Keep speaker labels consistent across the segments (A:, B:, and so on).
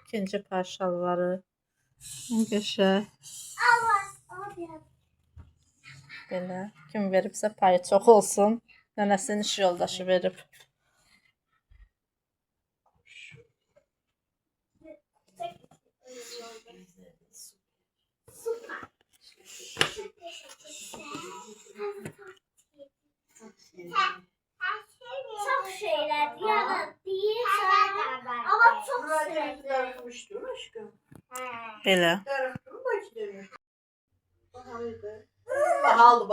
A: İkinci parçaları. Qəşəng. Belə. Kim veribsə payı çox olsun. Nənəsinin iş yoldaşı verib.
B: Çok şeyler yaratıyor ama çok şeyler.
A: Belə.
C: Bahalı.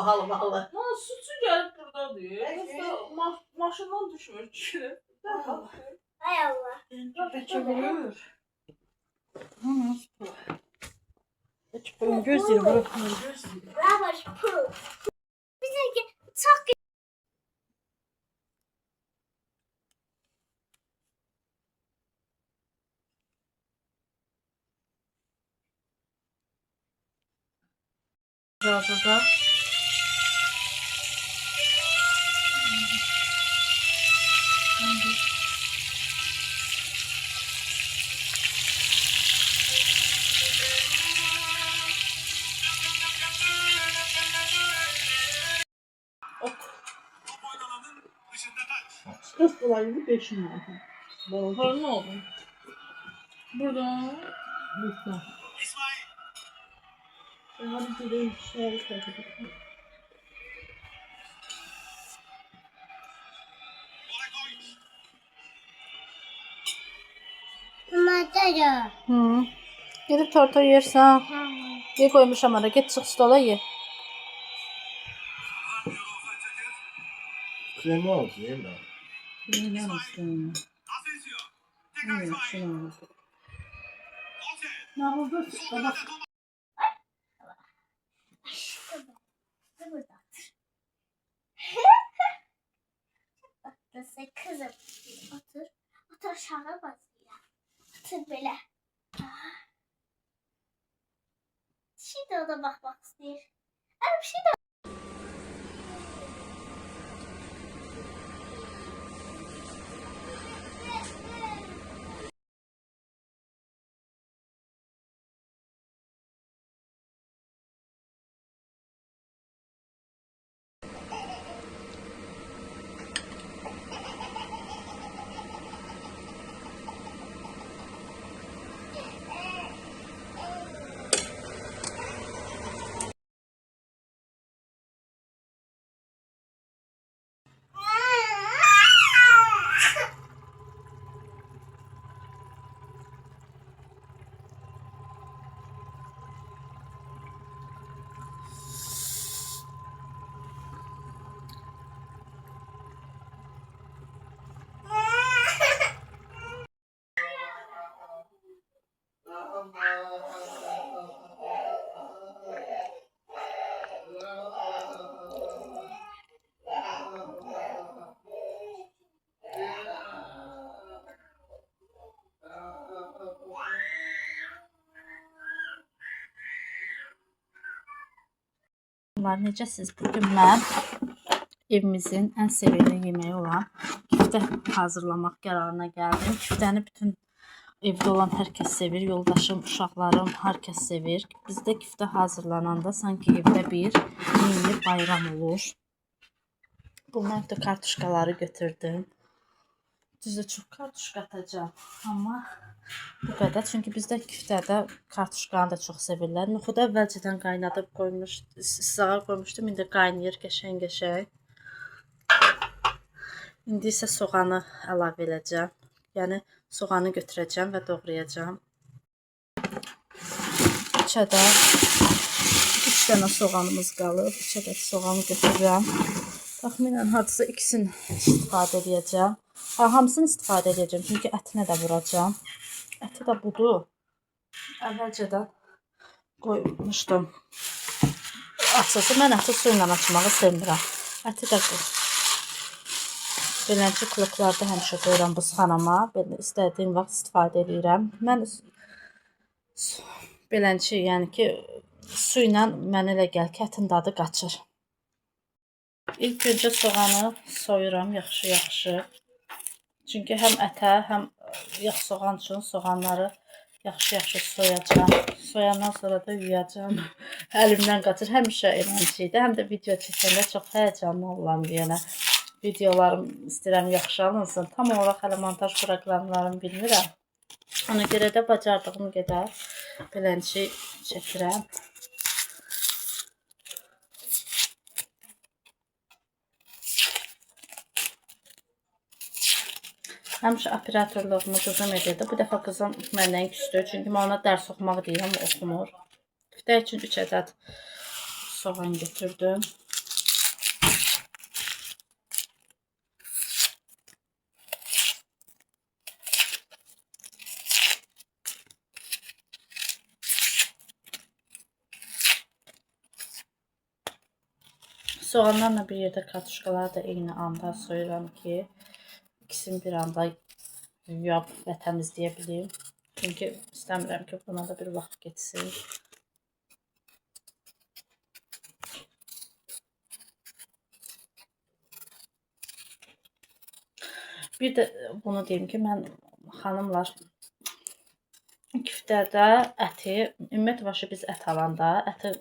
D: Ha, sütü gelip burada diyor. Maşından düşmüş ki.
B: Hay Allah.
A: Gözleri bırak.
B: Ravaş pul. Bizimki çok
A: Razıda.
C: Kız kolayı 5 numara.
D: Sonra ne oldu? Burada.
C: Lütfen. Hadi gidelim. Şöyle takip.
B: Matara.
A: Hı. Gedib torta yersən. Ye qoymuşam ara. Get çıx stola ye.
E: Kremi oldu değil mi?
C: Ne olsun? Evet, şunu olsun. Ne oldu? Bak.
B: Burada. Nasıl kızım? Otur. Otur aşağı basıyor. Otur böyle. Şimdi o da bakmak istiyor. Öyle bir şey de.
A: Necəsiz? Bugün mən evimizin ən sevimli yeməyi olan küftə hazırlamaq qərarına gəldim. Küftəni bütün evdə olan hər kəs sevir. Yoldaşım, uşaqlarım, hər kəs sevir. Bizdə küftə hazırlananda sanki evdə bir mini bayram olur. Bundan da kartuşkaları götürdüm. Düzə çox kartuşka atacağım. Amma bu qədər. Çünki bizdə küftədə kartuşkanı da çox sevirlər. Nuxudu əvvəlcədən qaynadıb sızağa qoymuşdum. İndi qaynayır qəşəng-qəşəng. İndi isə soğanı əlavə edəcəm. Yəni soğanı götürəcəm və doğrayacağım. İçədə 3 dənə soğanımız qalıb. 3 ədəd soğanı götürürəm. Təxminən hardasa ikisini istifadə edəcəm. Hamısını istifadə edəcəm. Çünki ətinə də vuracağım. Əti də budur. Əvvəlcədən qoymuşdum. Açısı mən əti su ilə açmağı sevmirəm. Əti də beləncə kloklarda həmişə qoyuram buzxanama. Belə istədiyim vaxt istifadə edirəm. Mən beləncə, yəni ki, su ilə mənə elə gəl ki, ətin dadı qaçır. İlk öncə soğanı soyuram yaxşı-yaxşı. Çünki həm ətə, həm yax soğan üçün soğanları Yaxşı-yaxşı soyacağam. Soyandan sonra da yuyacağam. Əlimdən qaçır. Həmişə elənciydi. Həm də video çəkəndə çox həyəcanlı olan yenə. Videolarım istəyirəm yaxşı alınsın. Tam olaraq hələ montaj proqramlarını bilmirəm. Ona görə də bacardığım qədər belənçi çəkirəm. Həmişə operatorluğumu qızım edirdi. Bu dəfə qızım məndən küsdü. Çünki mən ona dərs oxumaq deyirəm, o oxumur. Küftə üçün 3 ədəd soğan götürdüm. Soğanlarla bir yerdə kartuşkaları da eyni anda soyuram ki, ikisini bir anda yuyub və təmizləyə bileyim. Çünki istəmirəm ki, buna da bir vaxt geçsin. Bir də bunu deyim ki, mən xanımlar küftədə əti, ümumiyyətlə biz ət alanda əti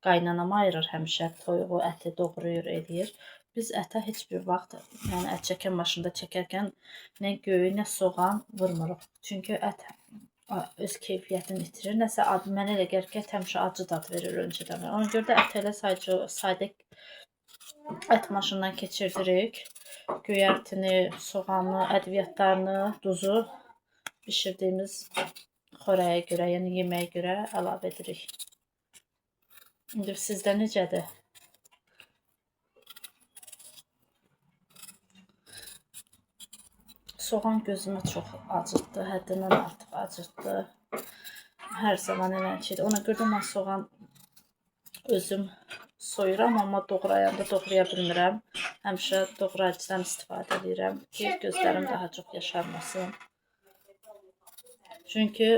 A: qaynanama ayırır həmişə, toyuğu, əti doğrayır, edir. Biz ətə heç bir vaxt, yəni ət çəkən maşında çəkərkən nə göy, nə soğan vurmuruq. Çünki ət öz keyfiyyətini itirir. Nəsə mənə elə gəlir ki, ət həmişə acı dad verir öncədən. Ona görə də ət elə sadə ət maşından keçirdirik. Göyərtini, soğanı, ədviyyatlarını, duzu bişirdiyimiz xörəyə görə, yəni yeməyə görə əlavə edirik. İndi sizdə necədir? Soğan gözümü çox acıtdı, həddindən artıq acıtdı. Hər zaman elənciydi. Ona görə də mən soğan özüm soyuram, amma doğrayanda doğraya bilmirəm. Həmişə doğrayıcıdan istifadə edirəm ki, gözlərim daha çox yaşarmasın. Çünki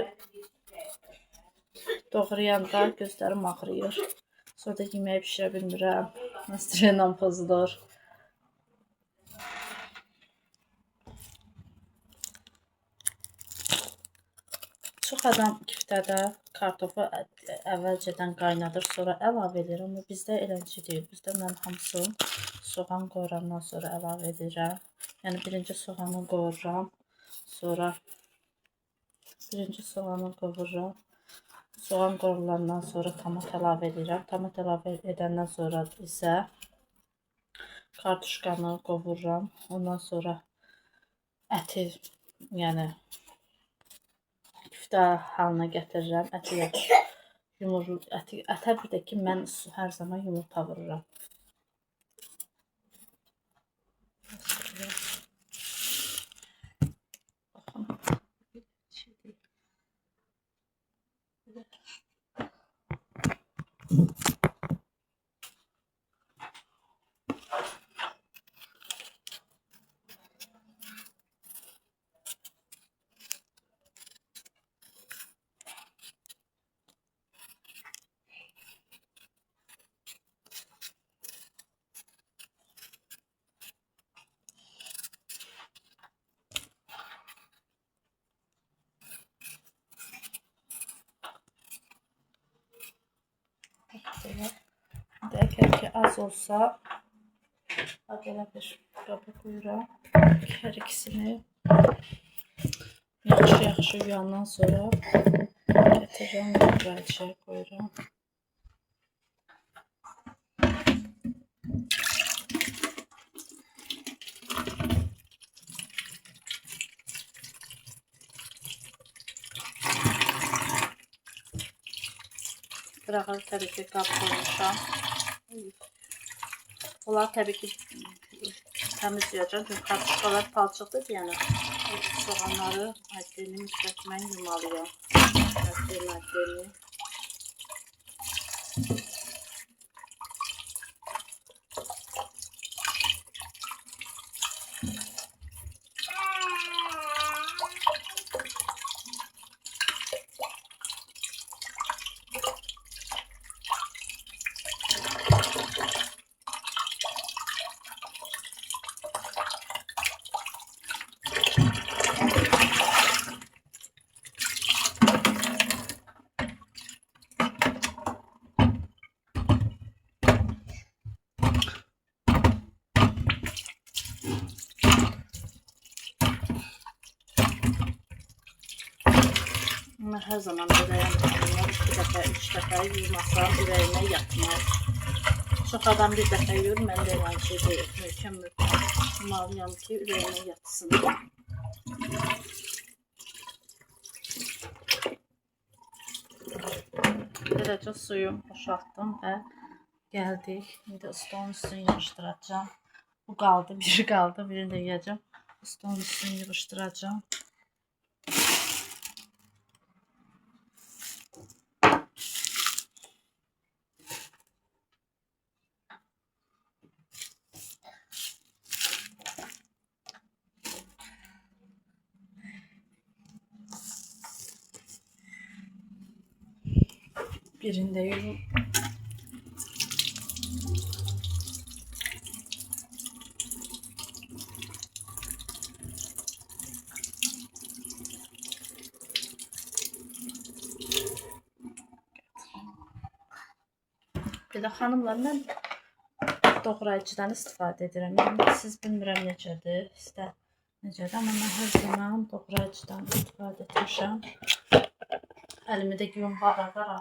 A: doğrayanda gözlərim ağrıyır. Sonra da yeməyi bişirə bilmirəm. Nastroyum pozulur. Çox adam küftədə kartofu əvvəlcədən qaynadır, sonra əlavə edir. Amma bizdə eləncə deyil. Bizdə mən hamısını soğan qoyurandan sonra əlavə edirəm. Yəni birinci soğanı qovururam, sonra soğan qorulandan sonra tomat əlavə edirəm. Tomat əlavə edəndən sonra isə kartuşkanı qovururam. Ondan sonra əti, yəni küftə halına gətirirəm. Ətə bir də ki, mən hər zaman yumurta vururam. Əgər ki az olsa, belə bir qaba qoyuram. Hər ikisini yaxşı yuyandan sonra gətirirəm, doğrayıcıya qoyuram. Qırağı təbii ki, qab qoymuşam. Onlar təbii ki, təmiz yuyacam. Çünki kartuşkalar palçıqdır, yəni soğanları əddini mütləq mən yumalıyam. Əddini. Mən hər zaman belə yapıram. 2 dəfə, 3 dəfə yuymasam ürəyimə yatmaz. Çox adam bir dəfə yuyur, mən də elə şey deyil. Möhkəm yumalıyam ki, ürəyimə yatsın. Beləcə suyumu boşaltdım və gəldik. İndi stolun üstünü yığışdıracağım. Bu qaldı, biri qaldı, birini də yeyəcəm. Stolun üstünü yığışdıracağım. Birini də yuyum. Belə xanımlar, mən doğrayıcıdan istifadə edirəm. Yəni siz bilmirəm necədir, sizdə necədir, amma mən hər zaman doğrayıcıdan istifadə etmişəm. Əlimi də yuyum qara-qara.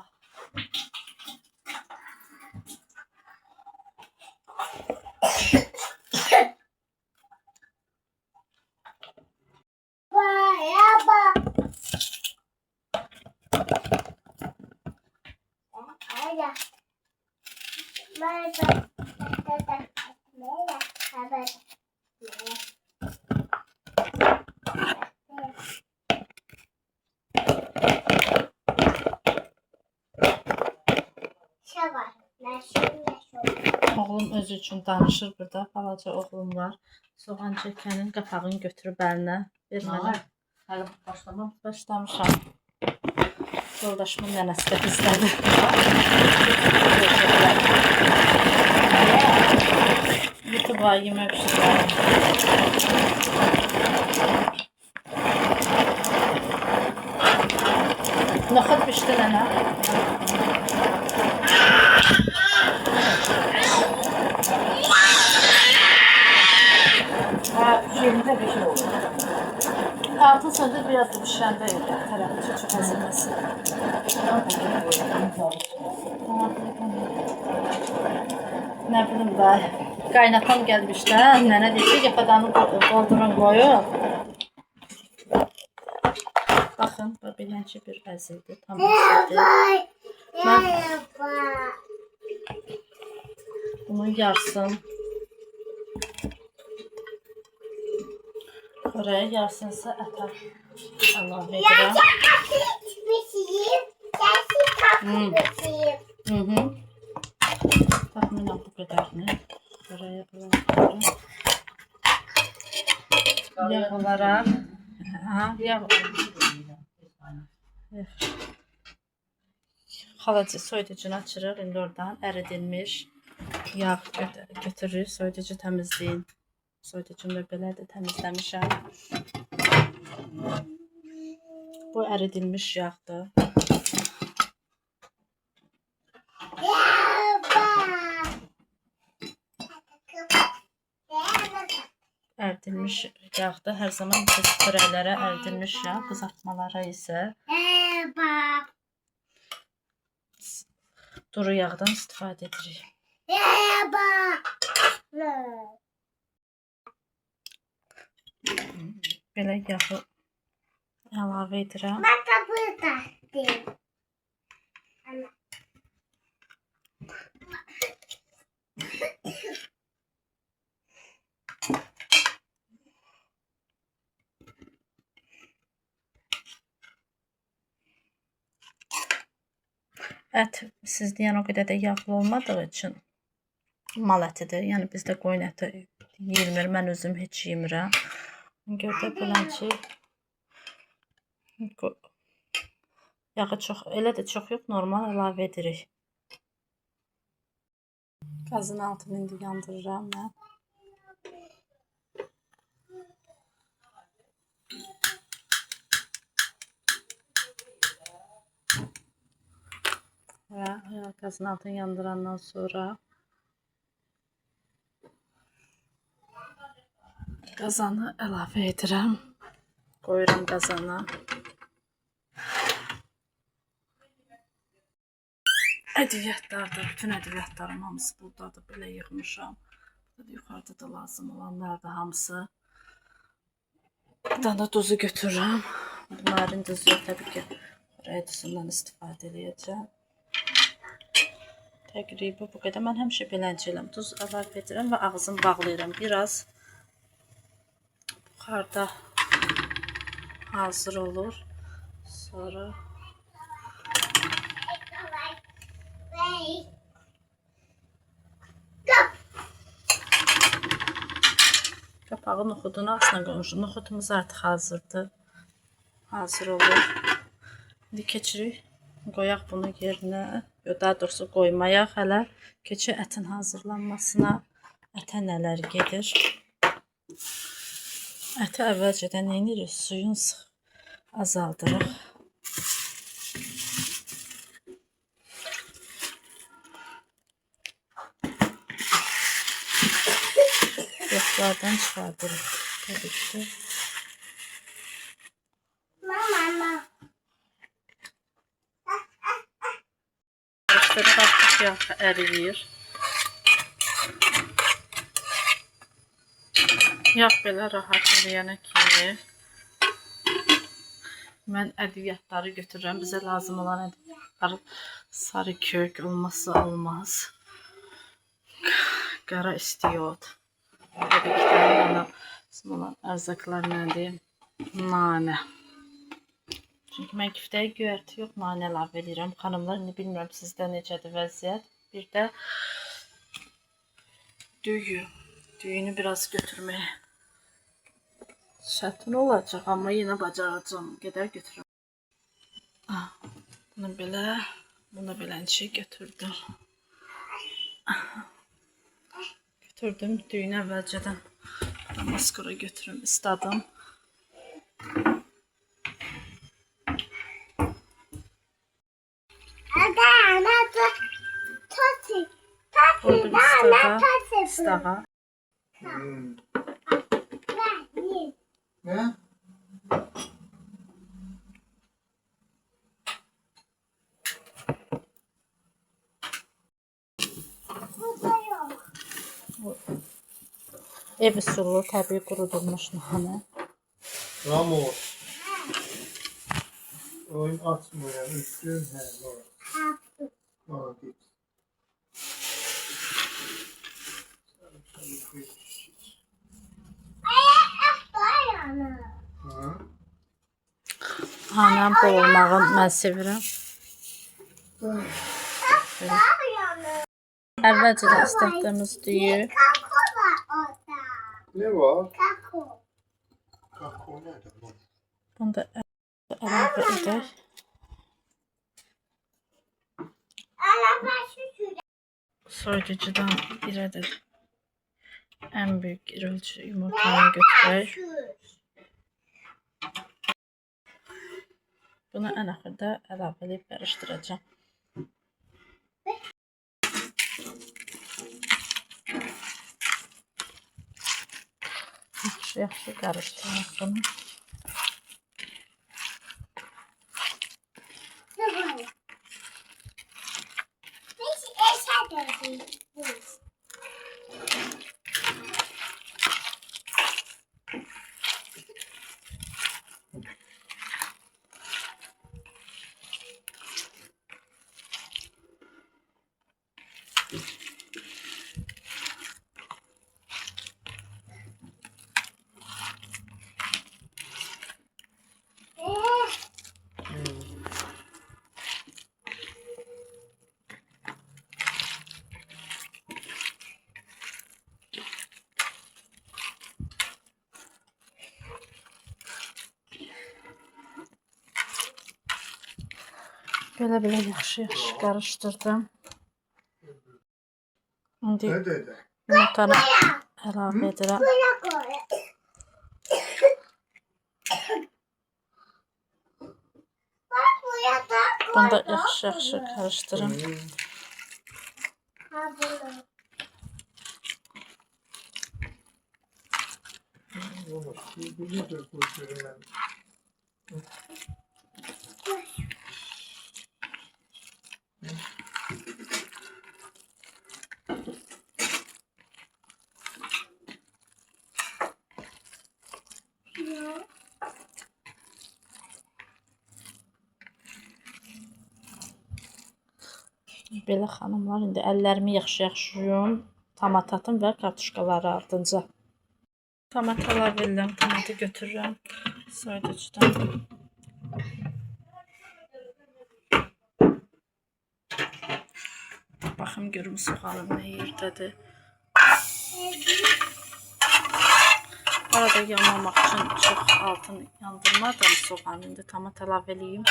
A: Oğlum özü üçün danışır burada. Balaca oğlum var. Soğan çəkənin qapağını götürüb əlinə vermənə.
C: Hələ başlamam.
A: Başlamışam. Yoldaşımın nənəsi də bizlədir. YouTube'a yemək pişirəm. Noxud pişdi nənə.
C: Yerində bir şey olur.
A: Altın söndür, biraz da pişirəndə tərəfi çox əzilməsin. Nə bilim da, qaynatam gəlmişdən, nənə deyir ki, yapadanı doldurun qoyun. Baxın, bilən ki, bir əzildi, tam əzildi. Mən bunun yarısını oraya, yarısını isə ətə əlavə edirəm. Təxminən bu qədərini oraya bırakıyorum. Yağ olaraq xalaca soyuducunu açırıq. İndi oradan əridilmiş yağ götürürük. Soyuducu təmizləyin. Soyuducunu da belədir, təmizləmişəm. Bu əridilmiş yağdır. Əridilmiş yağdır. Hər zaman biz çörəklərə əridilmiş yağ, qızartmalara isə duru yağdan istifadə edirik. Belə yağı əlavə edirəm. Ət siz deyən o qədər də yağlı olmadığı üçün mal ətidir. Yəni bizdə qoyun əti yeyilmir. Mən özüm heç yemirəm. Gördə bilən ki, yağı çox, elə də çox yox, normal əlavə edirik. Qazın altını indi yandırıram mən. Və qazın altını yandırandan sonra qazanı əlavə edirəm. Qoyuram qazana. Ədviyyatlardır. Bütün ədviyyatlarım hamısı buradadır. Belə yığmışam. Burada yuxarıda da lazım olanlar da hamısı. Bir dənə də duzu götürürəm. Bunların duzu təbii ki, oraya duzundan istifadə edəcəm. Təqribi bu qədər. Mən həmişə beləncəyəm. Duz əlavə edirəm və ağzını bağlayıram. Biraz buxarda hazır olur. Sonra qapağı noxudun altına qoymuşum. Noxudumuz artıq hazırdır. Hazır olur. İndi keçirik. Qoyaq bunu yerinə. Daha doğrusu qoymayaq hələ. Keçək ətin hazırlanmasına. Ətə nələr gedir? Əti əvvəlcədən nə edirik? Suyun azaldırıq. Yoxlardan çıxardırıq. Təbii ki.
B: Mama.
A: Karışdırıb artıq yağ əriyir. Yağ belə rahat əriyənə kimi mən ədviyyatları götürürəm. Bizə lazım olan ədviyyatlar sarı kök olmazsa olmaz. Qara istiot. Təbii ki, lazım olan ərzaqlar nədir? Nanə. Çünki mən kiftəyə göyərti yox, nanə əlavə edirəm. Xanımlar, indi bilmirəm sizdə necədir vəziyyət. Bir də düyü. Düyünü biraz götürməyə çətin olacaq, amma yenə bacaracağım. Qədər götürürəm. Bunu beləcə götürdüm. Götürdüm. Düyünü əvvəlcədən maskara götürüm istadım. Koydum istağa.
E: Ne?
A: Ev usulü təbii qurudulmuş nanə.
E: Ramos. Oyun açmıyor. Üstün he. Var. Git.
A: Anam bol olmağı mən sevirəm. Əvvəlcədən islatdığımız düyü.
E: Ne var?
B: Kako.
E: Kakao nerede? Bu.
A: Bunu da əlavə edək. Soyuducudan bir ədəd ən böyük ölçü yumurtanı götürək. Bunu ən axırda əlavə edib qarışdıracağam. Yaxşı qarışdıraq bunu. Belə yaxşı qarışdırdım. İndi
E: Ne dedi?
A: yumurtanı əlavə edirəm. Bunu da yaxşı qarışdırım.
E: Biliyordur bu sürümen.
A: Belə xanımlar, indi əllərimi yaxşı-yaxşı yuyum. Tomat atım və kartuşkaları ardınca. Tomat əlavə edirəm. Tomatı götürürəm soyuducudan. Baxım görüm soğanım nə yerdədir. Arada yanmamaq üçün çox altını yandırmadım soğanı. İndi tomat əlavə edeyim.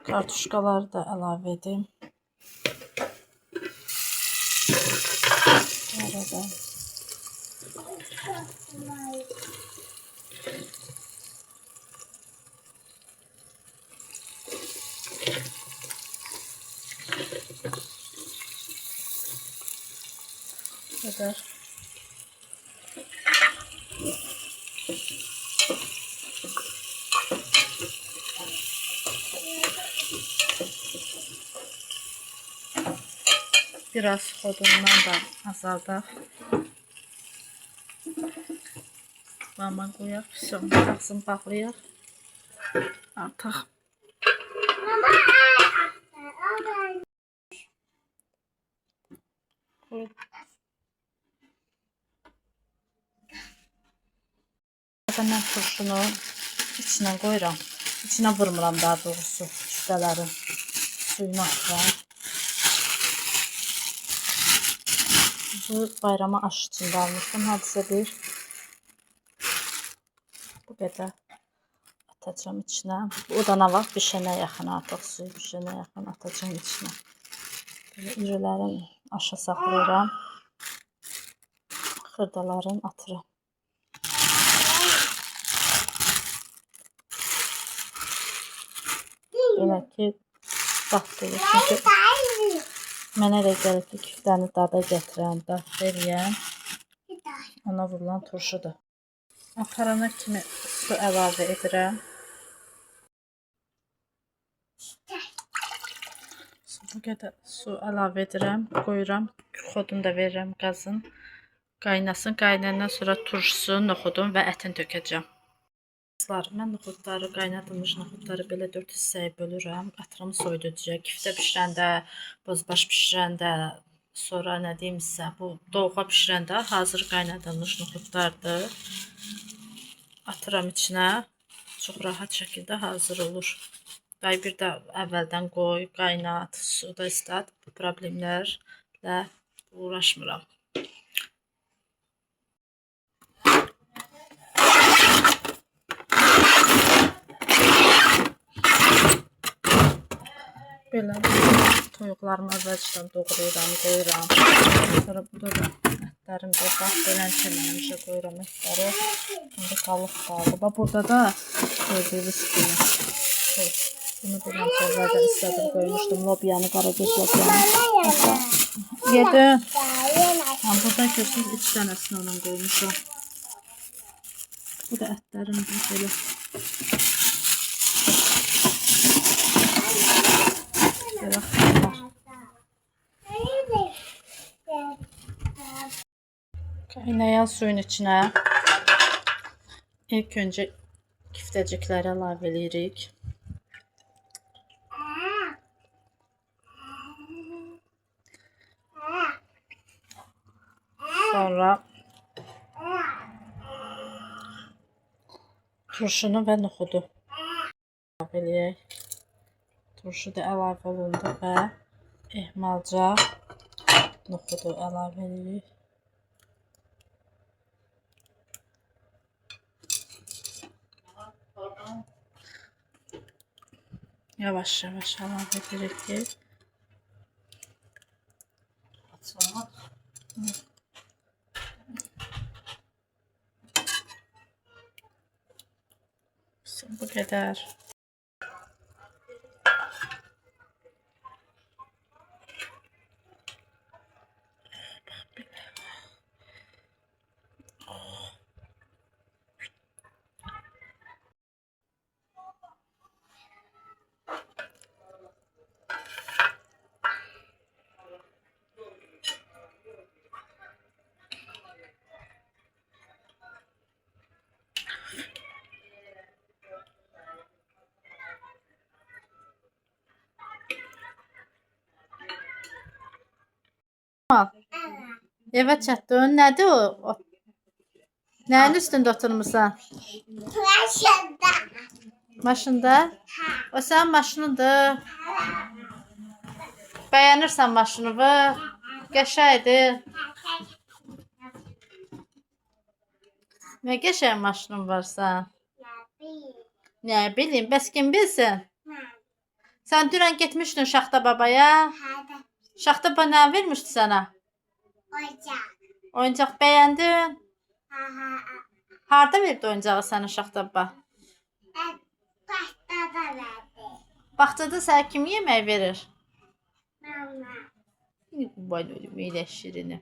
A: Kartuşkaları da əlavə edeyim. Arada. Kadar. Biraz xodundan da azaldaq. Mama qoyaq, son baxsın bağlayaq. Artıq. Mən turşunu içinə qoyuram. İçinə vurmuram daha doğrusu küftələrin suyunu atıram. Bu bayrama aş içində almışdım. Hadisə bir. Bu qədər atacağım içinə. O da nə vaxt bişənə yaxın artıq suyu bişənə yaxın atacağım içinə. Böyle irilərin aşağı saxlayıram. Xırdaların atıram. Belə ki, batdırır. Çünki mənə elə gəlir ki, küftəni dada gətirən, dad veriyən ona vurulan turşudur. Aparana kimi su əlavə edirəm. Bu qədər su əlavə edirəm, qoyuram. Xodunu da verirəm qazın. Qaynasın. Qaynayandan sonra turşusu, noxudum və ətini tökəcəm. Mən noxudları, qaynadılmış noxudları belə 4 hissəyə bölürəm. Atıram soyuducuya. Kiftə bişirəndə, bozbaş bişirəndə, sonra nə deyimsə, bu dolğa bişirəndə hazır qaynadılmış noxudlardır. Atıram içinə. Çox rahat şəkildə hazır olur. Day bir də əvvəldən qoy, qaynat, suda islat. Bu problemlərlə uğraşmıram. Belə toyuqlarımı əvvəlcədən doğrayıram, qoyuram. Sonra burada da ətlərim də bax, belənçə mən həmişə qoyuram ətləri. İndi qalıq qaldı. Bax, burada da gördüyünüz kimi. Bunu belənçə əvvəldən isladım qoymuşdum. Lobiyanı, qaragöz lobiyanı. Yedim. Burada görürsünüz 2 dənəsini onun qoymuşam. Bu da ətlərimdir belə. Qaynayan suyun içinə ilk öncə kiftəcikləri əlavə edirik. Sonra turşunu və noxudu əlavə edək. Turşu da əlavə olundu və ehmalca noxudu əlavə edirik. Yavaş-yavaş əlavə edirik ki, bu qədər. Evə çatdı. O nədir o? Nəyin üstündə oturmusan?
B: Maşında.
A: Maşında? O sənin maşınındır. Bəyənirsən maşınını? Qəşəngdir. Nə qəşəng maşının varsa? Nə bilim, bəs kim bilsin? Sən dünən getmişdin Şaxta babaya. Şaxta baba nə vermişdi sənə? Oyuncaq bəyəndin? Harda verdi oyuncağı sənə Şaxta baba? Bağçada sənə kim yemək verir? Vay, elə şirini.